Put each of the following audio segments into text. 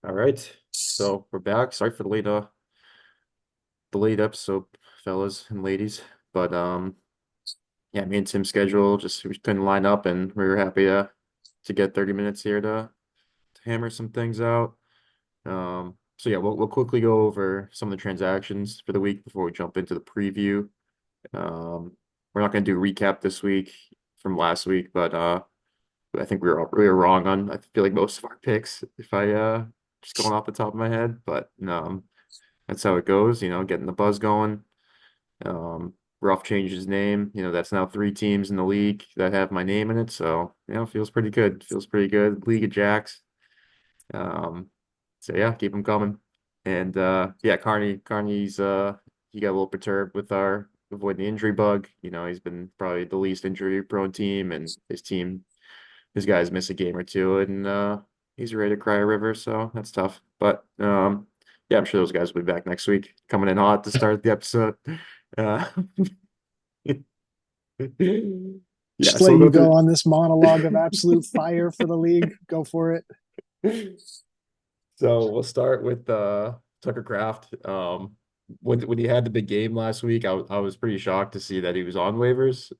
All right. So we're back. Sorry for the late episode, fellas and ladies. But yeah, me and Tim's schedule just we couldn't line up and we were happy to get 30 minutes here to hammer some things out. So yeah, we'll quickly go over some of the transactions for the week before we jump into the preview. Um, we're not gonna do a recap this week from last week, but I think we were wrong on I feel like most of our picks if I just going off the top of my head, but that's how it goes, getting the buzz going. Ruff changed his name. That's now three teams in the league that have my name in it. So, feels pretty good. Feels pretty good. League of Jacks. Um, so yeah, keep them coming. And yeah, Carney's he got a little perturbed with our avoiding the injury bug. He's been probably the least injury prone team, and his guys miss a game or two, and he's ready to cry a river, so that's tough. But yeah, I'm sure those guys will be back next week, coming in hot to start the episode. Uh, yeah, Just so let we'll you go go through. on this monologue of absolute fire for the league. Go for it. So we'll start with Tucker Kraft. When he had the big game last week, I was pretty shocked to see that he was on waivers.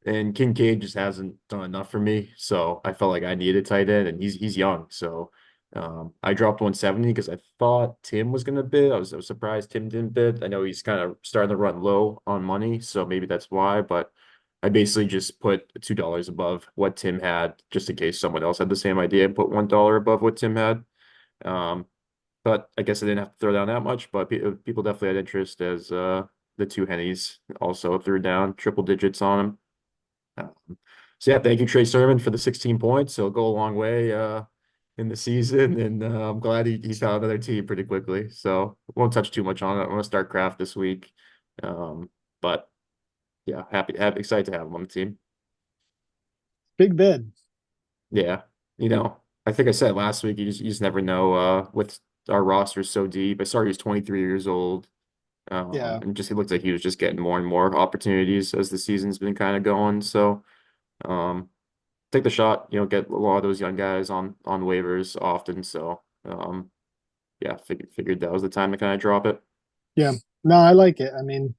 And Kincaid just hasn't done enough for me, so I felt like I needed tight end, and he's young, so I dropped 170 because I thought Tim was gonna bid. I was surprised Tim didn't bid. I know he's kind of starting to run low on money, so maybe that's why. But I basically just put $2 above what Tim had, just in case someone else had the same idea, and put $1 above what Tim had. Um, but I guess I didn't have to throw down that much. But people definitely had interest as the two Hennies also threw down triple digits on him. So yeah, thank you, Trey Sermon, for the 16 points. He'll go a long way in the season, and I'm glad he found another team pretty quickly. So won't touch too much on it. I want to start Kraft this week, um, but yeah, excited to have him on the team. Big bid. Yeah, I think I said last week, you just never know with our roster so deep. I saw he was 23 years old, Yeah. and just he looked like he was just getting more and more opportunities as the season's been kind of going. So. Um, Take the shot, get a lot of those young guys on waivers often. So yeah, figured that was the time to kind of drop it. Yeah. No, I like it. I mean,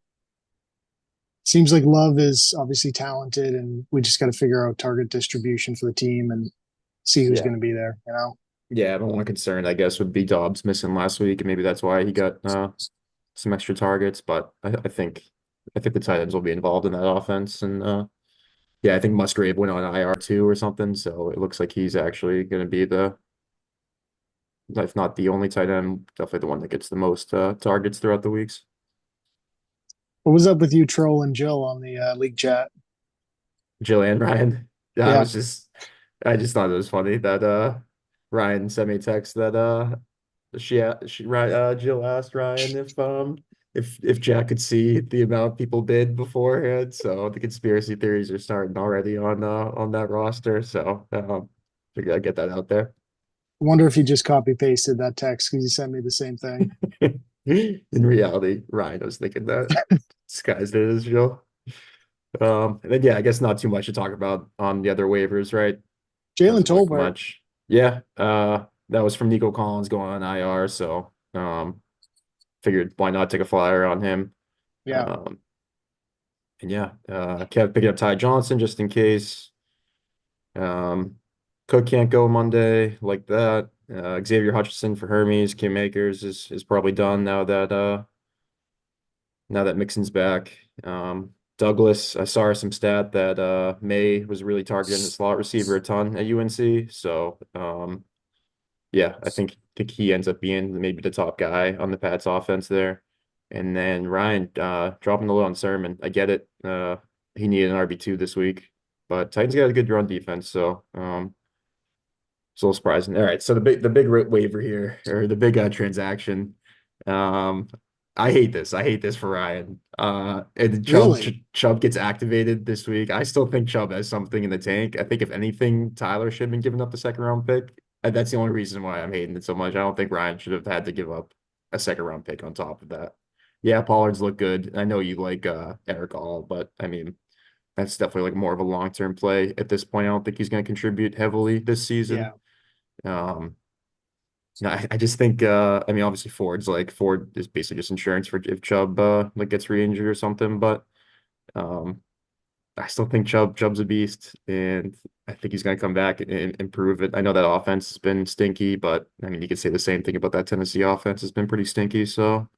seems like Love is obviously talented, and we just got to figure out target distribution for the team and see who's Yeah. going to be there, you know? Yeah, the one concern I guess would be Dobbs missing last week, and maybe that's why he got some extra targets. But I think the tight ends will be involved in that offense, and yeah, I think Musgrave went on IR too or something, so it looks like he's actually going to be if not the only tight end, definitely the one that gets the most targets throughout the weeks. What was up with you, Troll and Jill, on the league chat? Jillian Ryan. Yeah, Yeah. I just thought it was funny that Ryan sent me a text that Jill asked Ryan if Jack could see the amount people bid beforehand. So the conspiracy theories are starting already on that roster. So figured I'd get that out there. I wonder if he just copy pasted that text because he sent me the same thing. In reality, Ryan was thinking that disguised it as Jill. And then yeah, I guess not too much to talk about on the other waivers, right? Jalen Hasn't looked Tolbert. much. Yeah, that was from Nico Collins going on IR, so figured why not take a flyer on him. Yeah. Um, and yeah, kept picking up Ty Johnson just in case. Um, Cook can't go Monday like that. Xavier Hutchinson for Hermes, Kim Akers is probably done now that Mixon's back. Douglas, I saw some stat that May was really targeting the slot receiver a ton at UNC. So yeah, I think he ends up being maybe the top guy on the Pats offense there. And then Ryan dropping the low on Sermon. I get it. He needed an RB2 this week, but Titans got a good run defense, so it's a little surprising. All right, so the big waiver here, or the big transaction. Um, I hate this. I hate this for Ryan. And Really? Chubb gets activated this week. I still think Chubb has something in the tank. I think if anything, Tyler should have been giving up the second round pick. And that's the only reason why I'm hating it so much. I don't think Ryan should have had to give up a second round pick on top of that. Yeah, Pollard's look good. I know you like Eric All, but I mean that's definitely like more of a long-term play at this point. I don't think he's going to contribute heavily this season. Yeah. Um, No, I just think I mean obviously Ford is basically just insurance for if Chubb like gets re-injured or something, but um I still think Chubb's a beast, and I think he's gonna come back and improve it. I know that offense has been stinky, but I mean you could say the same thing about that Tennessee offense has been pretty stinky. So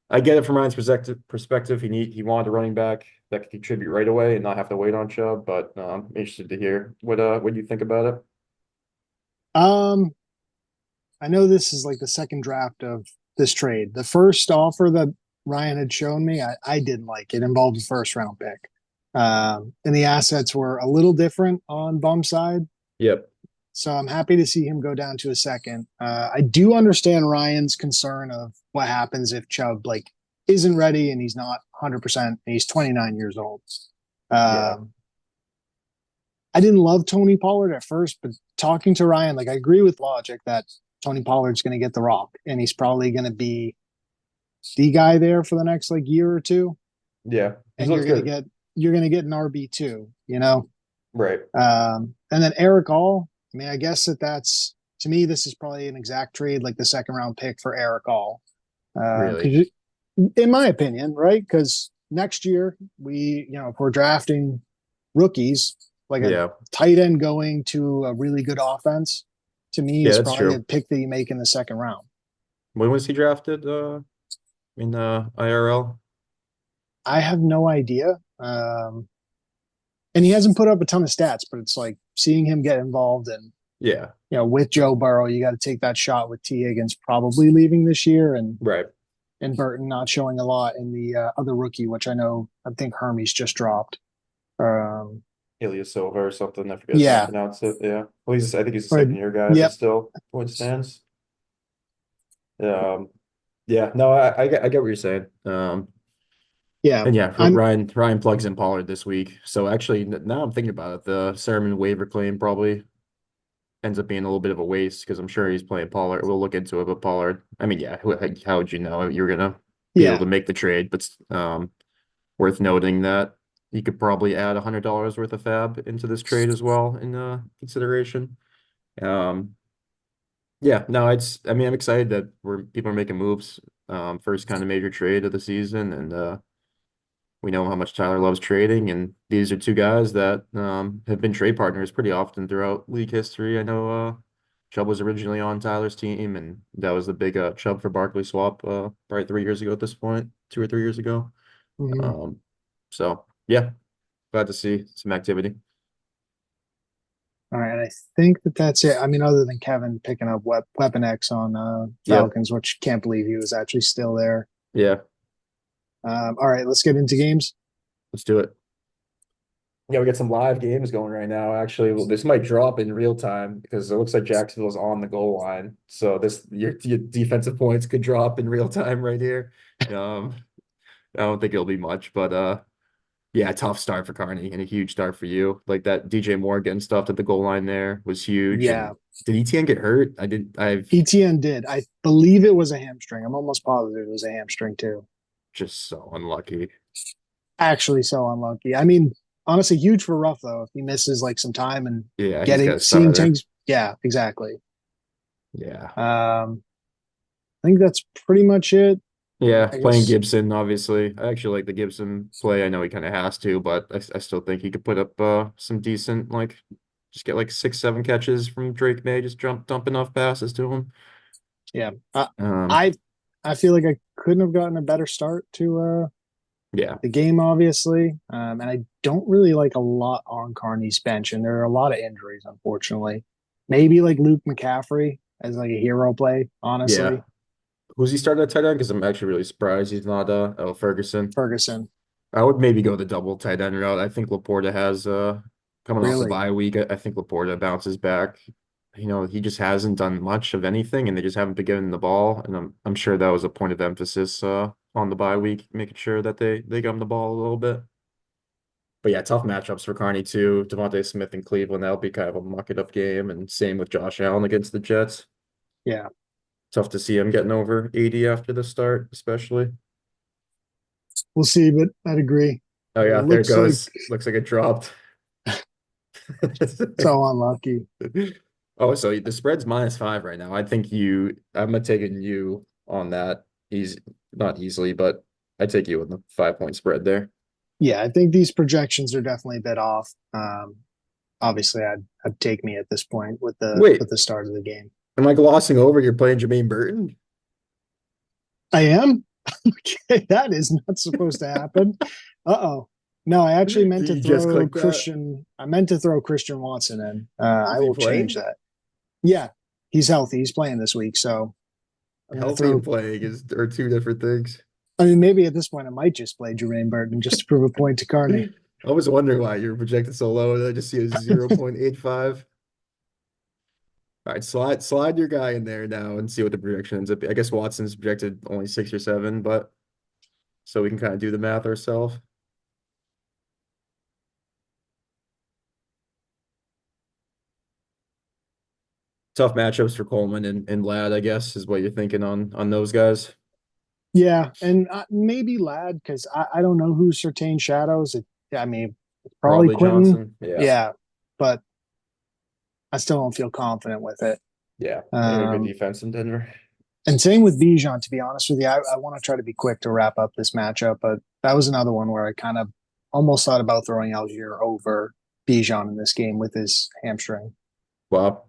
I get it from Ryan's perspective. He wanted a running back that could contribute right away and not have to wait on Chubb, but I'm interested to hear what you think about it. Um, I know this is like the second draft of this trade. The first offer that Ryan had shown me, I didn't like. It involved a first round pick. And the assets were a little different on Bum's side. Yep. So I'm happy to see him go down to a second. I do understand Ryan's concern of what happens if Chubb like isn't ready and he's not 100%. And he's 29 years old. Yeah. Um, I didn't love Tony Pollard at first, but talking to Ryan, like I agree with logic that Tony Pollard's going to get the rock and he's probably going to be the guy there for the next like year or two. Yeah. He And looks good. you're going to get an RB2, you know? Right. And then Eric All, I mean, I guess that's to me, this is probably an exact trade, like the second round pick for Eric All. Really. Because in my opinion, right? Because next year if we're drafting rookies, like a Yeah. tight end going to a really good offense, to me Yeah, is that's probably a true. pick that you make in the second round. When was he drafted in IRL? I have no idea. And he hasn't put up a ton of stats, but it's like seeing him get involved and Yeah. with Joe Burrow, you got to take that shot with T. Higgins probably leaving this year Right. and Burton not showing a lot in the other rookie, which I think Hermes just dropped. Um, Ilyasova or something. I forget how to yeah, pronounce it. Yeah. Well, I think he's a but second year guy, but yep, still, point stands. Um, yeah. No, I get what you're saying. yeah. And yeah, I'm Ryan plugs in Pollard this week. So actually, now I'm thinking about it, the Sermon waiver claim probably ends up being a little bit of a waste because I'm sure he's playing Pollard. We'll look into it, but Pollard. I mean, yeah. How would you know you're gonna be able yeah. to make the trade? But worth noting that you could probably add $100 worth of fab into this trade as well in consideration. Um, yeah, no, I mean, I'm excited that people are making moves. First kind of major trade of the season, and we know how much Tyler loves trading, and these are two guys that have been trade partners pretty often throughout league history. I know Chubb was originally on Tyler's team, and that was the big Chubb for Barkley swap probably 3 years ago at this point, 2 or 3 years ago. Mhm. Um, so yeah, glad to see some activity. All right. I think that that's it. I mean, other than Kevin picking up Weapon X on Yep, Falcons, which can't believe he was actually still there. yeah, All right, let's get into games. let's do it. Yeah, we got some live games going right now. Actually, well, this might drop in real time because it looks like Jacksonville's on the goal line. So your defensive points could drop in real time right here. Um, I don't think it'll be much, but yeah, tough start for Carney and a huge start for you. Like that DJ Moore getting stuffed at the goal line there was huge. Yeah, And did ETN get hurt? I've ETN did. I believe it was a hamstring. I'm almost positive it was a hamstring too. just so unlucky. Actually, so unlucky. I mean, honestly, huge for Ruff though. If he misses like some time and Yeah, he's got getting a seeing starter. things, yeah, exactly. Yeah. I think that's pretty much it. Yeah, I playing guess, Gibson, obviously. I actually like the Gibson play. I know he kind of has to, but I still think he could put up some decent, like, just get like 6, 7 catches from Drake May, just dump enough passes to him. yeah. Um, I I feel like I couldn't have gotten a better start to yeah, the game, obviously. And I don't really like a lot on Carney's bench, and there are a lot of injuries, unfortunately. Maybe like Luke McCaffrey as like a hero play, yeah. honestly. Who's he starting at tight end? Because I'm actually really surprised he's not Ferguson. Ferguson, I would maybe go the double tight end route. I think Laporta has coming off the really. bye week. I think Laporta bounces back. He just hasn't done much of anything, and they just haven't been given the ball. And I'm sure that was a point of emphasis on the bye week, making sure that they got him the ball a little bit. But yeah, tough matchups for Carney too. Devontae Smith in Cleveland, that'll be kind of a muck it up game, and same with Josh Allen against the Jets. Yeah, Tough to see him getting over 80 after the start, especially. we'll see, but I'd agree. Oh It yeah, there it looks like goes. Looks like it dropped. so unlucky. Oh, so the spread's -5 right now. I think I'm taking you on that. He's not easily, but I take you on the 5 point spread there. Yeah, I think these projections are definitely a bit off. Obviously, I'd take me at this point Wait, with the start of the game. am I glossing over you're playing Jermaine Burton? I am. Okay, that is not supposed to happen. Uh-oh. No, I actually Did meant to you just throw click that? Christian. I meant to throw Christian Watson in. Is I he will change playing? that. Yeah, he's healthy. He's playing this week, so I'm gonna Healthy and throw. playing are two different things. I mean, maybe at this point, I might just play Jermaine Burton just to prove a point to Carney. I was wondering why you're projected so low, and I just see a 0.85. All right, slide your guy in there now and see what the projection ends up. I guess Watson's projected only 6 or 7, but so we can kind of do the math ourselves. Tough matchups for Coleman and Ladd, I guess, is what you're thinking on those guys. Yeah, and maybe Ladd because I don't know who Sertain shadows. I mean, it's probably Probably Quentin. Johnson. Yeah. Yeah, but I still don't feel confident with it. Yeah. They got a good Um, defense in Denver. and same with Bijan. To be honest with you, I want to try to be quick to wrap up this matchup, but that was another one where I kind of almost thought about throwing Algier over Bijan in this game with his hamstring. Wow.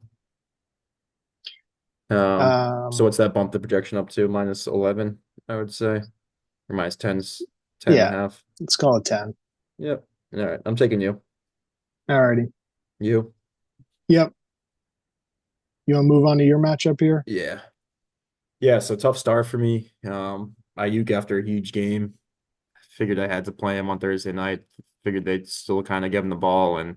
So Um, what's that bump the projection up to? -11, I would say. Or -10's 10 and a yeah, half. let's call it 10. Yep. All right. I'm taking you. Alrighty. You. Yep. You want to move on to your matchup here? Yeah. Yeah, so tough start for me. Ayuk after a huge game. Figured I had to play him on Thursday night. Figured they'd still kind of give him the ball, and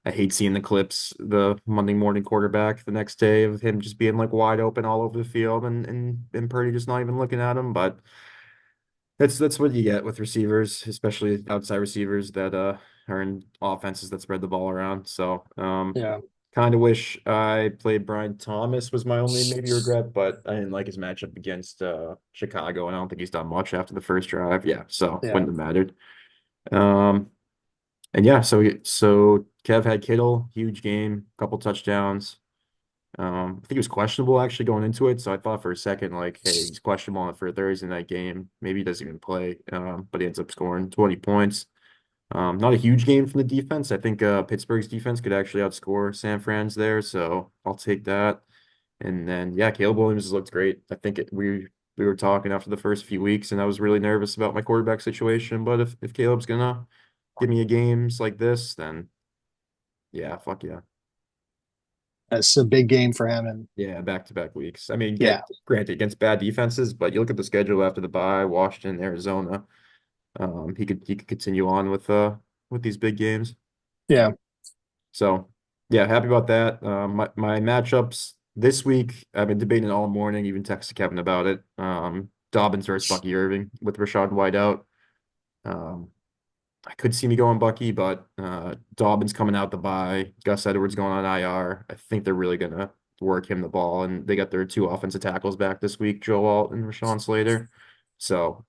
I hate seeing the clips, the Monday morning quarterback the next day of him just being like wide open all over the field and Purdy just not even looking at him. But that's what you get with receivers, especially outside receivers that are in offenses that spread the ball around. So Yeah. kind of wish I played Brian Thomas was my only maybe regret, but I didn't like his matchup against Chicago, and I don't think he's done much after the first drive. Yeah, so Yeah. wouldn't have mattered. Um, and yeah, so Kev had Kittle, huge game, couple touchdowns. I think he was questionable actually going into it, so I thought for a second like, hey, he's questionable for a Thursday night game. Maybe he doesn't even play. But he ends up scoring 20 points. Not a huge game from the defense. I think Pittsburgh's defense could actually outscore San Fran's there, so I'll take that. And then yeah, Caleb Williams looked great. I think we were talking after the first few weeks, and I was really nervous about my quarterback situation. But if Caleb's gonna give me a games like this, then yeah, fuck yeah. That's a big game for him. And Yeah, back-to-back weeks. I mean, yeah. granted against bad defenses, but you look at the schedule after the bye, Washington, Arizona. He could continue on with these big games. Yeah. So yeah, happy about that. My matchups this week, I've been debating all morning, even texted Kevin about it. Dobbins versus Bucky Irving with Rashad White out. Um, I could see me going Bucky, but Dobbins coming out the bye, Gus Edwards going on IR. I think they're really gonna work him the ball, and they got their two offensive tackles back this week, Joe Alt and Rashawn Slater. So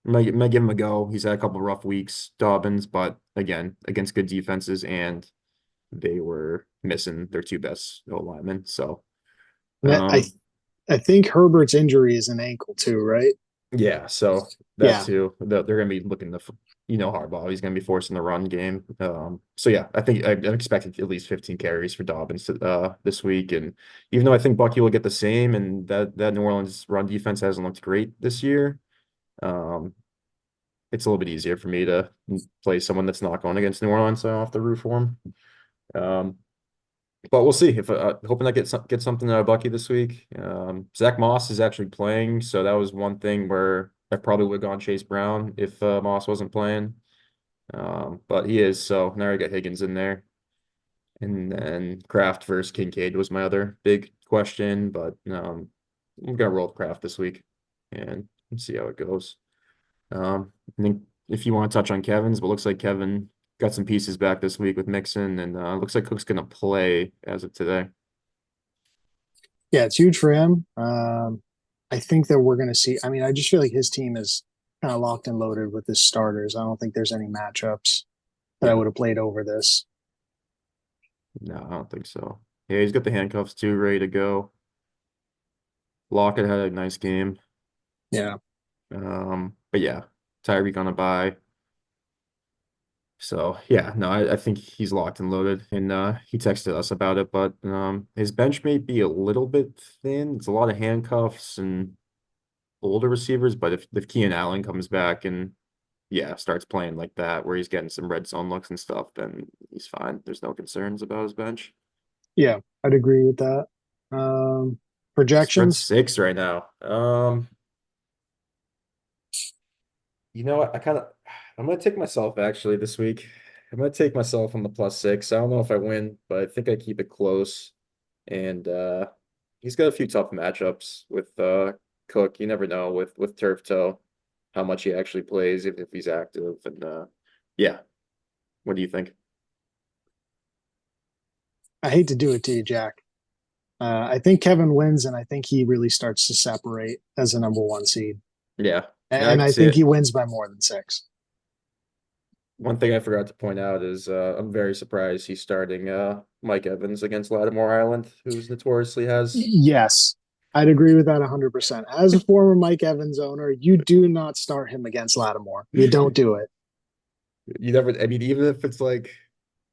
might give him a go. He's had a couple of rough weeks, Dobbins, but again, against good defenses, and they were missing their two best O linemen. So And um I think Herbert's injury is an ankle too, right? yeah, so that Yeah. too. They're gonna be looking to, Harbaugh. He's gonna be forcing the run game. So yeah, I think I'm expecting at least 15 carries for Dobbins this week. And even though I think Bucky will get the same, and that New Orleans run defense hasn't looked great this year, um, it's a little bit easier for me to play someone that's not going against New Orleans, so I don't have to root for him. Um, but we'll see. If hoping I get something out of Bucky this week. Zach Moss is actually playing, so that was one thing where I probably would have gone Chase Brown if Moss wasn't playing. But he is, so now I got Higgins in there, and then Kraft versus Kincaid was my other big question. But I'm gonna roll with Kraft this week and see how it goes. I think if you want to touch on Kevin's, but looks like Kevin got some pieces back this week with Mixon, and looks like Cook's gonna play as of today. Yeah, it's huge for him. I think that we're going to see. I mean, I just feel like his team is kind of locked and loaded with his starters. I don't think there's any matchups that I Yeah, would have played over this. no, I don't think so. Yeah, he's got the handcuffs too, ready to go. Lockett had a nice game. Yeah. But yeah, Tyreek on a bye. So yeah, no, I think he's locked and loaded. And he texted us about it, but his bench may be a little bit thin. It's a lot of handcuffs and older receivers, but if Keenan Allen comes back and yeah, starts playing like that, where he's getting some red zone looks and stuff, then he's fine. There's no concerns about his bench. Yeah, I'd agree with that. Spread Projections. 6 right now. You know what? I'm gonna take myself actually this week. I'm gonna take myself on the +6. I don't know if I win, but I think I keep it close. And he's got a few tough matchups with Cook. You never know with turf toe how much he actually plays if he's active. And yeah, what do you think? I hate to do it to you, Jack. I think Kevin wins, and I think he really starts to separate as a number one seed. Yeah, yeah, I And can I see think he it. wins by more than six. One thing I forgot to point out is I'm very surprised he's starting Mike Evans against Lattimore Island, who's notoriously has Yes, I'd agree with that 100%. As a former Mike Evans owner, you do not start him against Lattimore. You don't do it. you never. I mean, even if it's like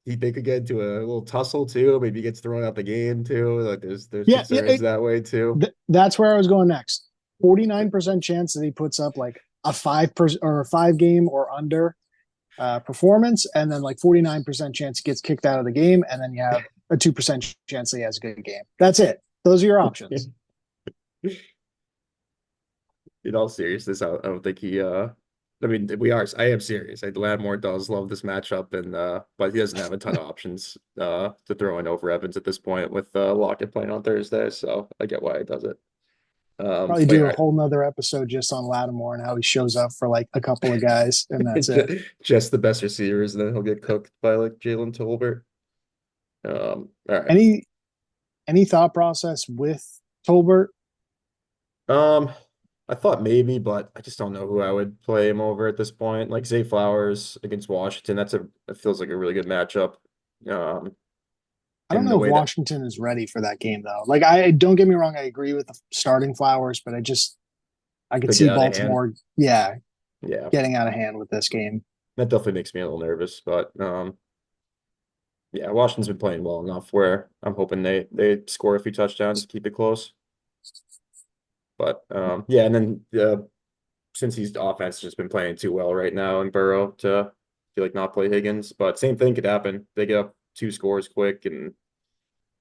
they could get into a little tussle too, maybe he gets thrown out the game too. Like there's Yeah, concerns that way too. that's where I was going next. 49% chance that he puts up like a 5% or a 5 game or under performance, and then like 49% chance he gets kicked out of the game, and then you have a 2% chance that he has a good game. That's it. Those are your options. In all seriousness, I don't think he I mean we are I am serious. Lattimore does love this matchup and but he doesn't have a ton of options to throw in over Evans at this point with Lockett playing on Thursday, so I get why he does it. Probably But do a yeah, whole nother episode just on Lattimore and how he shows up for like a couple of guys, and that's it. just the best receivers, and then he'll get cooked by like Jalen Tolbert. All right. Any any thought process with Tolbert? Um, I thought maybe, but I just don't know who I would play him over at this point. Like Zay Flowers against Washington, it feels like a really good matchup. Um, I don't and the know if way that Washington is ready for that game though. Like I don't get me wrong, I agree with the starting Flowers, but I could they see get out of hand, Baltimore, yeah, yeah, getting out of hand with this game. that definitely makes me a little nervous. But yeah, Washington's been playing well enough where I'm hoping they score a few touchdowns, keep it close. But yeah, and then since he's offense has just been playing too well right now in Burrow to feel like not play Higgins. But same thing could happen. They get up 2 scores quick and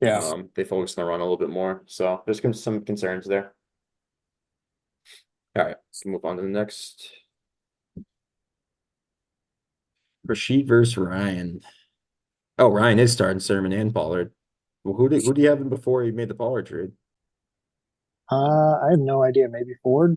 Yeah. they focus on the run a little bit more. So there's some concerns there. All right, move on to the next. Rashid versus Ryan. Oh, Ryan is starting Sermon and Pollard. Well, who do you have him before he made the Pollard trade? I have no idea. Maybe Ford.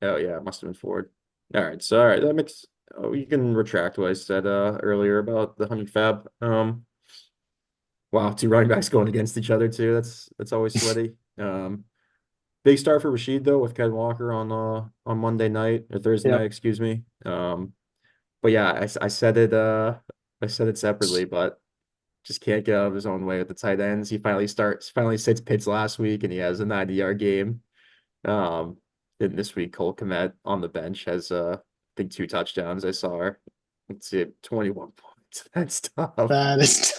Oh yeah, it must have been Ford. All right, that makes you can retract what I said earlier about the Honey Fab. Wow, two running backs going against each other too. That's always sweaty. Big start for Rashid though with Ken Walker on Monday night or Thursday Yep. night, excuse me. But yeah, I said it separately, but just can't get out of his own way with the tight ends. He finally sits Pitts last week and he has a 90-yard game. Um, then this week Cole Kmet on the bench has I think 2 touchdowns. I saw her. Let's see, 21 points. That's tough. That is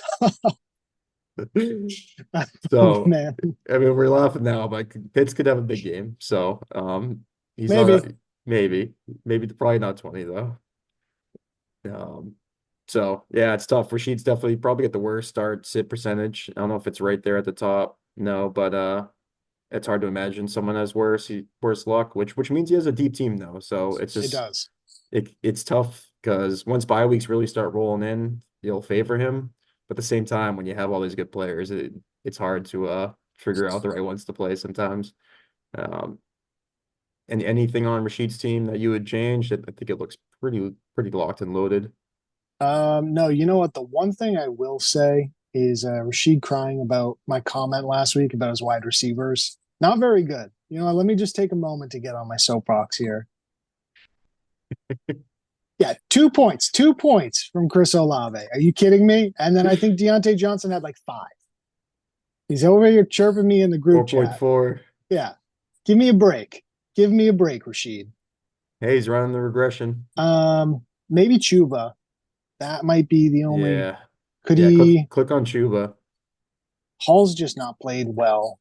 oh So man. I mean we're laughing now, but Pitts could have a big game. So he's not Maybe. maybe, probably not 20 though. Um, so yeah, it's tough. Rashid's definitely probably get the worst start sit percentage. I don't know if it's right there at the top. No, but it's hard to imagine someone has worse luck, which means he has a deep team though. So it's It just does. it's tough because once bye weeks really start rolling in, you'll favor him. But at the same time, when you have all these good players, it's hard to figure out the right ones to play sometimes. Um, and anything on Rashid's team that you would change? I think it looks pretty locked and loaded. No, you know what? The one thing I will say is Rashid crying about my comment last week about his wide receivers. Not very good. You know, let me just take a moment to get on my soapbox here. Yeah, 2 points. 2 points from Chris Olave. Are you kidding me? And then I think Deontay Johnson had like five. He's over here chirping me in the group chat. 4.4. Yeah. Give me a break. Give me a break, Rashid. Hey, he's running the regression. Maybe Chuba. That might be the only. Yeah. Could Yeah, click he? click on Chuba. Hall's just not played well.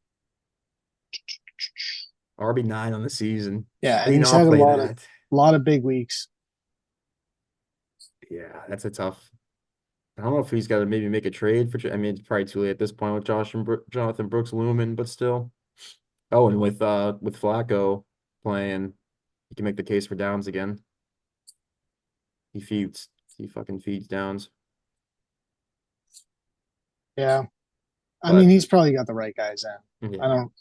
RB9 on the season. Yeah, How do and you he's not had a play lot of that? big weeks. Yeah, that's a tough. I don't know if he's got to maybe make a trade for. I mean, it's probably too late at this point with Jonathan Brooks looming, but still. Oh, and with Flacco playing, he can make the case for Downs again. He feeds. He fucking feeds Downs. Yeah, I mean But he's probably got the right guys in. I yeah, don't.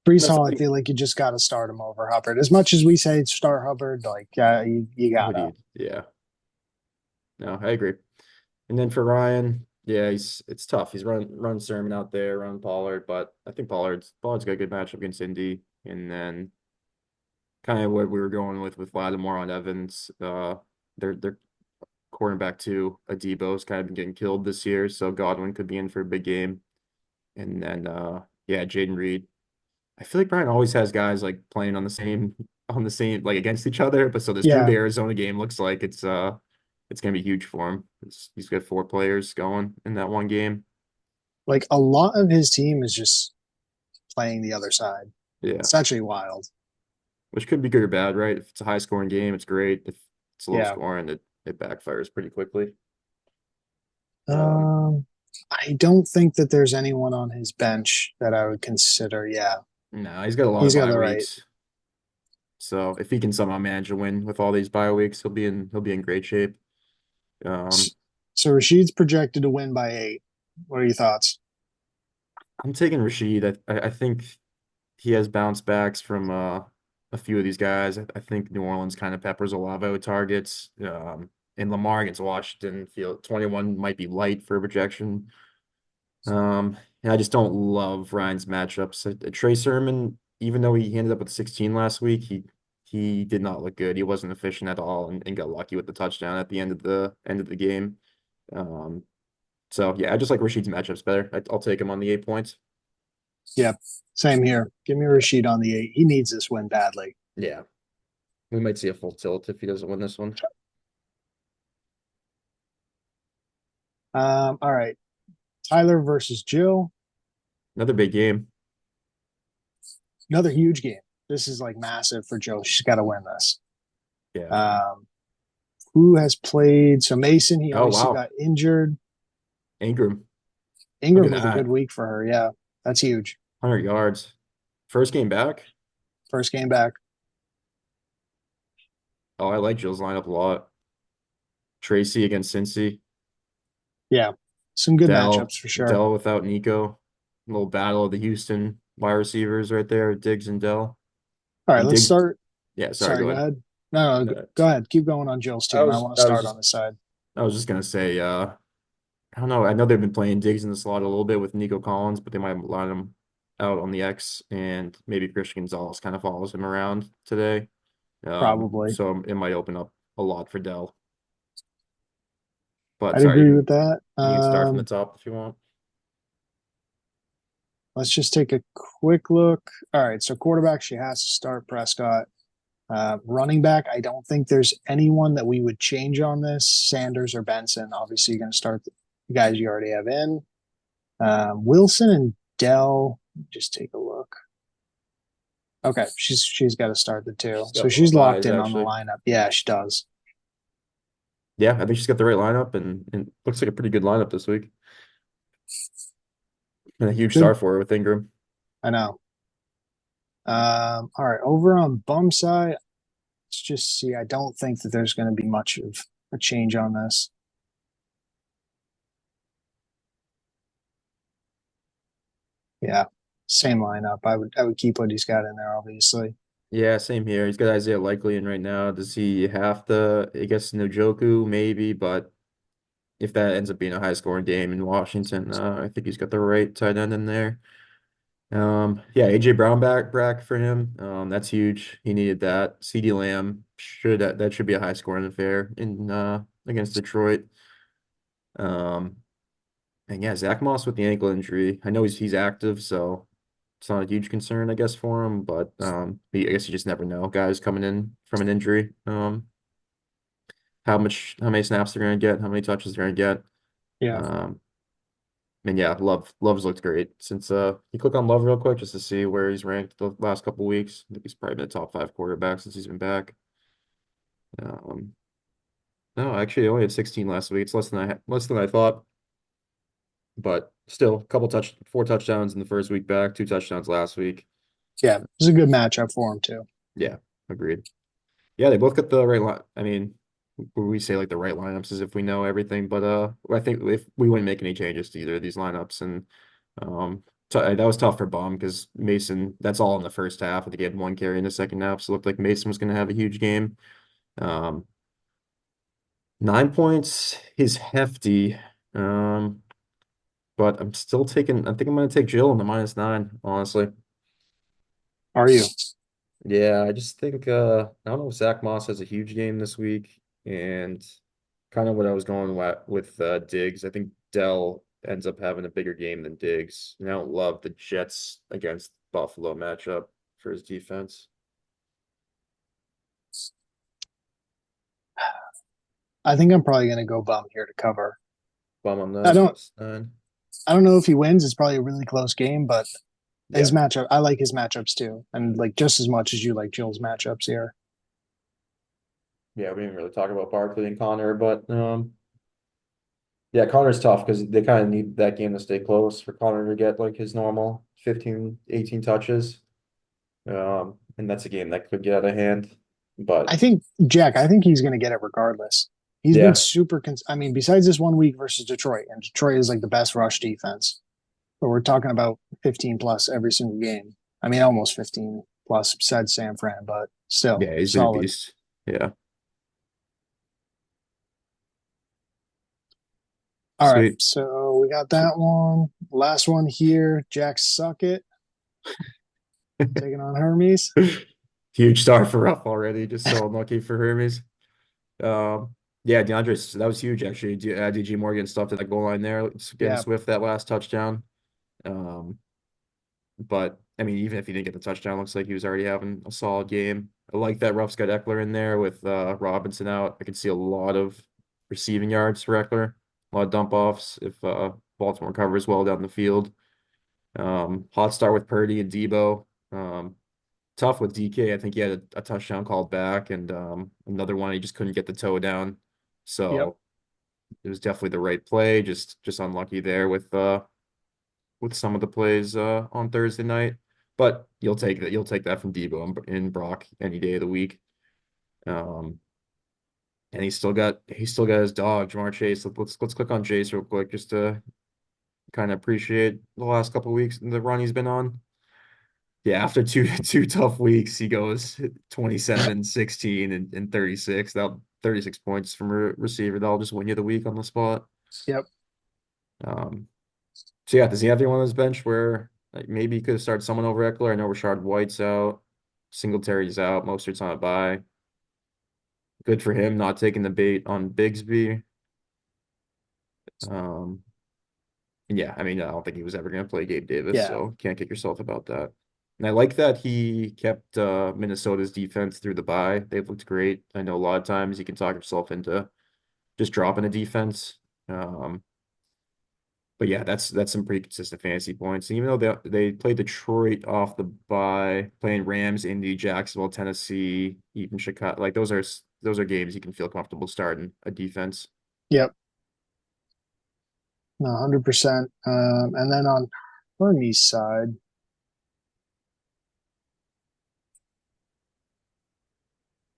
Brees that's Hall, I something. feel like you just got to start him over Hubbard. As much as we say start Hubbard, like yeah, you What do gotta. you? Yeah, no, I agree. And then for Ryan, yeah, it's tough. He's run Sermon out there, run Pollard, but I think Pollard's got a good matchup against Indy. And then kind of what we were going with Lattimore on Evans. Their cornerback too, Adebo's kind of been getting killed this year, so Godwin could be in for a big game. And then yeah, Jaden Reed. I feel like Brian always has guys like playing on the same like against each other, but so this Drew Yeah, to Arizona game looks like it's gonna be huge for him. He's got four players going in that one game. like a lot of his team is just playing the other side. Yeah, It's actually wild. which could be good or bad, right? If it's a high scoring game, it's great. If it's low Yeah. scoring, it backfires pretty quickly. Um, Um, I don't think that there's anyone on his bench that I would consider. Yeah, no, he's got a lot of he's got bye the right. weeks. So if he can somehow manage a win with all these bye weeks, he'll be in great shape. Um, So Rashid's projected to win by 8. What are your thoughts? I'm taking Rashid. I think he has bounce backs from a few of these guys. I think New Orleans kind of peppers Olave with targets. And Lamar against Washington, feel 21 might be light for a projection. And I just don't love Ryan's matchups. Trey Sermon, even though he ended up with 16 last week, he did not look good. He wasn't efficient at all and got lucky with the touchdown at the end of the game. Um, so yeah, I just like Rashid's matchups better. I'll take him on the 8 points. Yeah, same here. Give me Rashid on the 8. He needs this win badly. Yeah, we might see a full tilt if he doesn't win this one. All right. Tyler versus Jill. Another big game. Another huge game. This is like massive for Jill. She's got to win this. Yeah. Um, who has played? So Mason, he Oh obviously wow, got injured. Ingram. Look at Ingram with a good that. week for her. Yeah, that's huge. 100 yards. First game back. First game back. Oh, I like Jill's lineup a lot. Tracy against Cincy. Yeah, some good Dell. matchups for sure. Dell without Nico. A little battle of the Houston wide receivers right there, Diggs and Dell. All right, And let's Diggs, start. yeah, sorry, Sorry, go go ahead. ahead. No, no, Uh, go ahead. Keep going on Jill's I team. I was want to I was start on just this side. I was just gonna say, I don't know. I know they've been playing Diggs in the slot a little bit with Nico Collins, but they might line him out on the X, and maybe Christian Gonzalez kind of follows him around today. Probably. So it might open up a lot for Dell. But I'd sorry, agree with that. you can start from the top if you want. Let's just take a quick look. All right, so quarterback, she has to start Prescott. Running back, I don't think there's anyone that we would change on this. Sanders or Benson. Obviously, you're going to start the guys you already have in. Wilson and Dell. Just take a look. Okay, she's got to start the two, She's so got more she's locked buys in on the actually. lineup. Yeah, she does. Yeah, I think she's got the right lineup and looks like a pretty good lineup this week. And a huge Good. star for her with Ingram. I know. All right, over on bum side, let's just see. I don't think that there's going to be much of a change on this. Yeah, same lineup. I would keep what he's got in there, obviously. Yeah, same here. He's got Isaiah Likely in right now. Does he have to? I guess Njoku maybe, but if that ends up being a high scoring game in Washington, I think he's got the right tight end in there. Yeah, AJ Brown back for him. That's huge. He needed that. CeeDee Lamb. that should be a high scoring affair in against Detroit. Um, and yeah, Zach Moss with the ankle injury. I know he's active, so it's not a huge concern, I guess, for him. But I guess you just never know. Guys coming in from an injury, how many snaps they're gonna get, how many touches they're gonna get. Yeah. Um, and yeah, Love's looked great since you click on Love real quick just to see where he's ranked the last couple weeks. I think he's probably been a top five quarterback since he's been back. Um, no, actually, he only had 16 last week. It's less than I thought, but still, four touchdowns in the first week back, two touchdowns last week. Yeah. It was a good matchup for him too. Yeah, agreed. Yeah, they both got the right line. I mean, we say like the right lineups as if we know everything, but I think if we wouldn't make any changes to either of these lineups, and that was tough for Baum because Mason. That's all in the first half. I think he had one carry in the second half, so it looked like Mason was going to have a huge game. Um, 9 points is hefty, um, but I'm still taking. I think I'm going to take Jill in the -9, honestly. Are you? Yeah, I just think I don't know if Zach Moss has a huge game this week, and kind of what I was going with Diggs. I think Dell ends up having a bigger game than Diggs. And I don't love the Jets against Buffalo matchup for his defense. I think I'm probably going to go bum here to cover. Bum on I the don't. +9. I don't know if he wins. It's probably a really close game, but his Yeah, matchup. I like his matchups too, and like just as much as you like Jill's matchups here. yeah, we didn't really talk about Barkley and Connor, but yeah, Connor's tough because they kind of need that game to stay close for Connor to get like his normal 15, 18 touches. And that's a game that could get out of hand. I But think Jack. I think he's going to get it regardless. He's been yeah, super. I mean, besides this 1 week versus Detroit, and Detroit is like the best rush defense. But we're talking about 15 plus every single game. I mean, almost 15 plus said San Fran, but still yeah, he's been a solid. beast. Yeah, All right, sweet. so we got that one. Last one here. Jack Suckett taking on Hermes. Huge start for Ruff already. Just so unlucky for Hermes. Yeah, DeAndre, that was huge actually. DG Morgan stuffed at that goal line there, getting Yeah, Swift that last touchdown. Um, but I mean, even if he didn't get the touchdown, looks like he was already having a solid game. I like that Ruff's got Eckler in there with Robinson out. I could see a lot of receiving yards for Eckler, a lot of dump offs if Baltimore covers well down the field. Hot start with Purdy and Debo. Tough with DK. I think he had a touchdown called back and another one he just couldn't get the toe down. yep, So it was definitely the right play. Just unlucky there with some of the plays on Thursday night. But you'll take that. You'll take that from Debo and Brock any day of the week. Um, and he's still got his dog, Jamar Chase. Let's click on Chase real quick just to kind of appreciate the last couple of weeks and the run he's been on. Yeah, after two tough weeks, he goes 27, 16, and 36. That 36 points from a receiver. That'll just win you the week on the spot. yep. Um, so yeah, does he have anyone on his bench where like, maybe he could have started someone over Eckler? I know Rashard White's out, Singletary's out, Mostert's on a bye. Good for him not taking the bait on Bigsby. Um, and yeah, I mean, I don't think he was ever going to play Gabe Davis, Yeah, so can't kick yourself about that. And I like that he kept Minnesota's defense through the bye. They've looked great. I know a lot of times you can talk yourself into just dropping a defense. Um, but yeah, that's some pretty consistent fantasy points. And even though they played Detroit off the bye, playing Rams, Indy, Jacksonville, Tennessee, even Chicago, like those are games you can feel comfortable starting a defense. yep. No, 100%. And then on Hermes' side,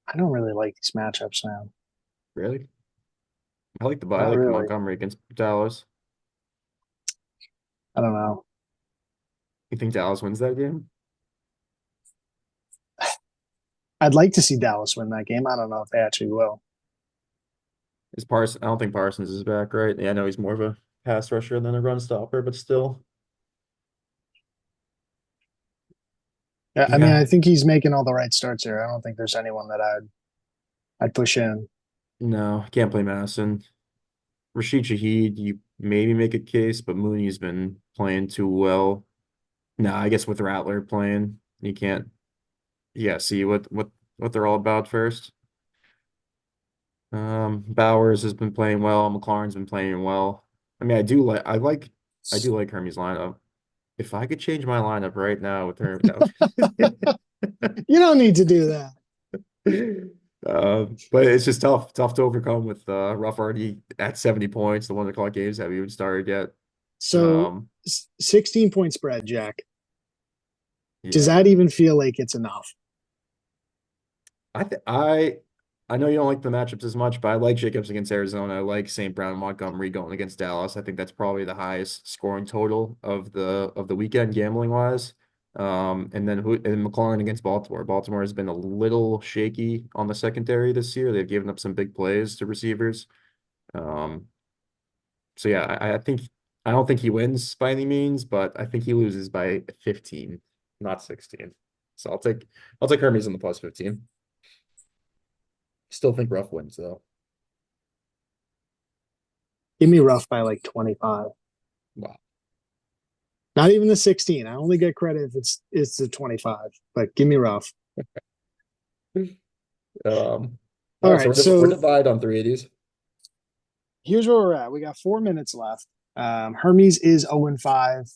I don't really like these matchups now. Really, I like the bye. I Not like the really. Montgomery against Dallas. I don't know. You think Dallas wins that game? I'd like to see Dallas win that game. I don't know if they actually will. Is Parsons? I don't think Parsons is back, right? Yeah, I know he's more of a pass rusher than a run stopper, but still, Yeah, I mean, I yeah, think he's making all the right starts here. I don't think there's anyone that I'd. I'd push in. No, can't play Madison. Rashid Shaheed, you maybe make a case, but Mooney's been playing too well. No, I guess with Rattler playing, you can't. Yeah, see what they're all about first. Bowers has been playing well. McLaurin's been playing well. I mean, I do like Hermes lineup. If I could change my lineup right now with Hermes, no. You don't need to do that. But it's just tough to overcome with Ruff already at 70 points. The 1 o'clock games haven't even started yet. So Um, 16-point spread, Jack. Does yeah, that even feel like it's enough? I th I know you don't like the matchups as much, but I like Jacobs against Arizona. I like St. Brown and Montgomery going against Dallas. I think that's probably the highest scoring total of the weekend gambling wise. And then McLaurin against Baltimore. Baltimore has been a little shaky on the secondary this year. They've given up some big plays to receivers. Um, so yeah, I don't think he wins by any means, but I think he loses by 15, not 16. So I'll take Hermes on the plus 15. Still think Ruff wins though. Give me rough by like 25. Wow. Not even the 16. I only get credit if it's the 25, but give me rough. All All right, so right, we're so divided on three of these. here's where we're at. We got 4 minutes left. Hermes is 0 and 5.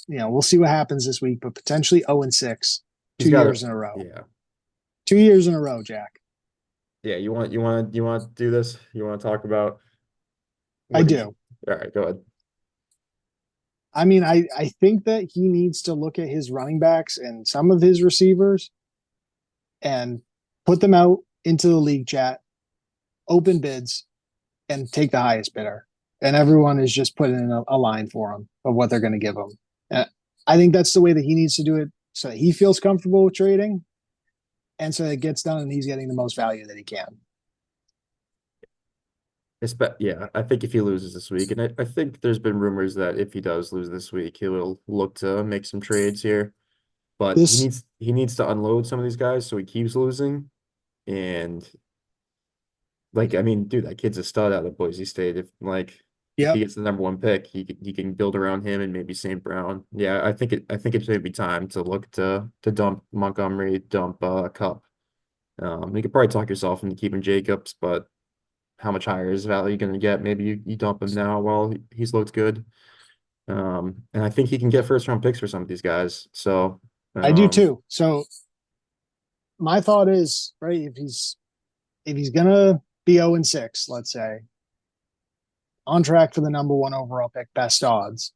We'll see what happens this week, but potentially 0 and 6, He's two got it. years in a row. Yeah. 2 years in a row, Jack. Yeah, you want to do this? You want to talk about I what he do. All right, go ahead. I mean, I think that he needs to look at his running backs and some of his receivers and put them out into the league chat, open bids, and take the highest bidder. And everyone is just putting in a line for him of what they're going to give him. And I think that's the way that he needs to do it so that he feels comfortable with trading and so it gets done and he's getting the most value that he can. Yeah, I think if he loses this week, and I think there's been rumors that if he does lose this week, he will look to make some trades here. But This, he needs to unload some of these guys so he keeps losing. And like, I mean, dude, that kid's a stud out of Boise State. If he yep. gets the number 1 pick, he can build around him and maybe St. Brown. Yeah, I think it's maybe time to look to dump Montgomery, dump Cup. You could probably talk yourself into keeping Jacobs, but how much higher is value going to get? Maybe you dump him now while he's looked good. And I think he can get first round picks for some of these guys. So, I do um, too. So my thought is, right, if he's gonna be 0 and 6, let's say, on track for the number one overall pick, best odds,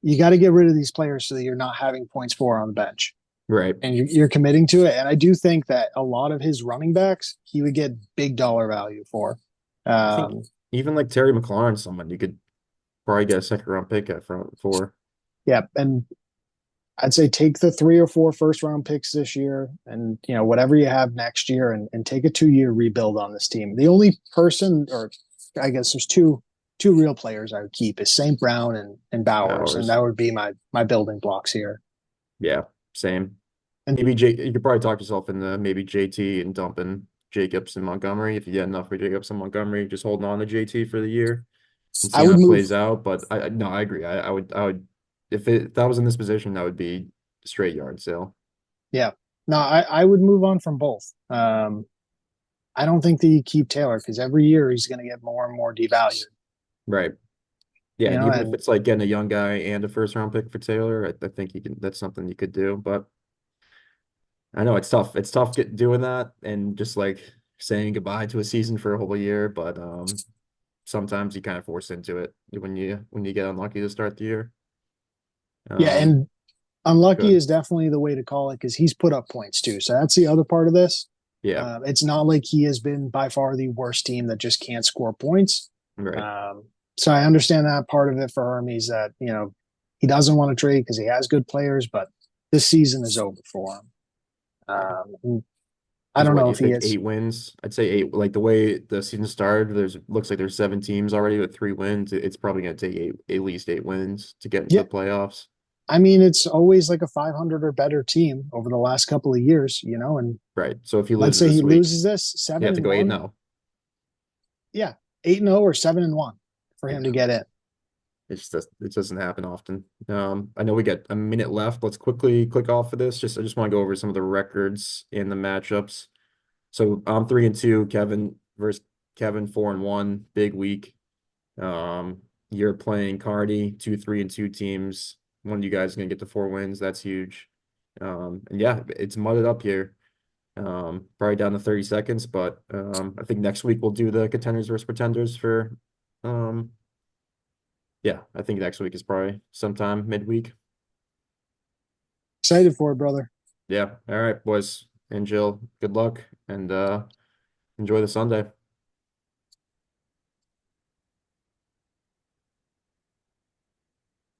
you got to get rid of these players so that you're not having points for on the bench. right. And you're committing to it. And I do think that a lot of his running backs, he would get big dollar value for. I think Um, even like Terry McLaurin, someone you could probably get a second round pick at front for. yeah, and I'd say take the 3 or 4 first round picks this year, and whatever you have next year, and take a 2 year rebuild on this team. The only person, or I guess there's two real players I would keep is St. Brown and Bowers, and Hours. that would be my building blocks here. Yeah, same. And You could probably talk yourself into maybe JT and dumping Jacobs and Montgomery if you get enough for Jacobs and Montgomery, just holding on to JT for the year and I seeing how would it move, plays out. But no, I agree. I would if that was in this position, that would be straight yard sale. yeah, no, I would move on from both. I don't think that you keep Taylor because every year he's going to get more and more devalued. Right. Yeah, and even if And it's like getting a young guy and a first round pick for Taylor, I think you can that's something you could do. But I know it's tough. It's tough doing that and just like saying goodbye to a season for a whole year, but sometimes you kind of force into it when you get unlucky to start the year. yeah, Um, and unlucky good. is definitely the way to call it because he's put up points too. So that's the other part of this. Yeah, It's not like he has been by far the worst team that just can't score points. right. Um, so I understand that part of it for Hermes that he doesn't want to trade because he has good players, but this season is over for him. Yeah. I Because don't what know you if he think is. 8 wins? I'd say eight. Like the way the season started, looks like there's 7 teams already with 3 wins. It's probably going to take at least 8 wins to get into Yeah, the playoffs. I mean, it's always like a 500 or better team over the last couple of years, and Right. So if he let's loses say he this week, loses this you seven have to and go eight and one. zero. Yeah, 8-0 or 7-1 for him to Yeah. get in. It doesn't happen often. I know we got a minute left. Let's quickly click off of this. I just want to go over some of the records and the matchups. So I'm 3-2, Kevin versus Kevin 4-1, big week. You're playing Cardi, 2-3-2 teams. One of you guys is gonna get the 4 wins. That's huge. And yeah, it's mudded up here. Probably down to 30 seconds, but I think next week we'll do the contenders versus pretenders for um yeah, I think next week is probably sometime midweek. Excited for it, brother. Yeah. All right, boys and Jill, good luck and enjoy the Sunday.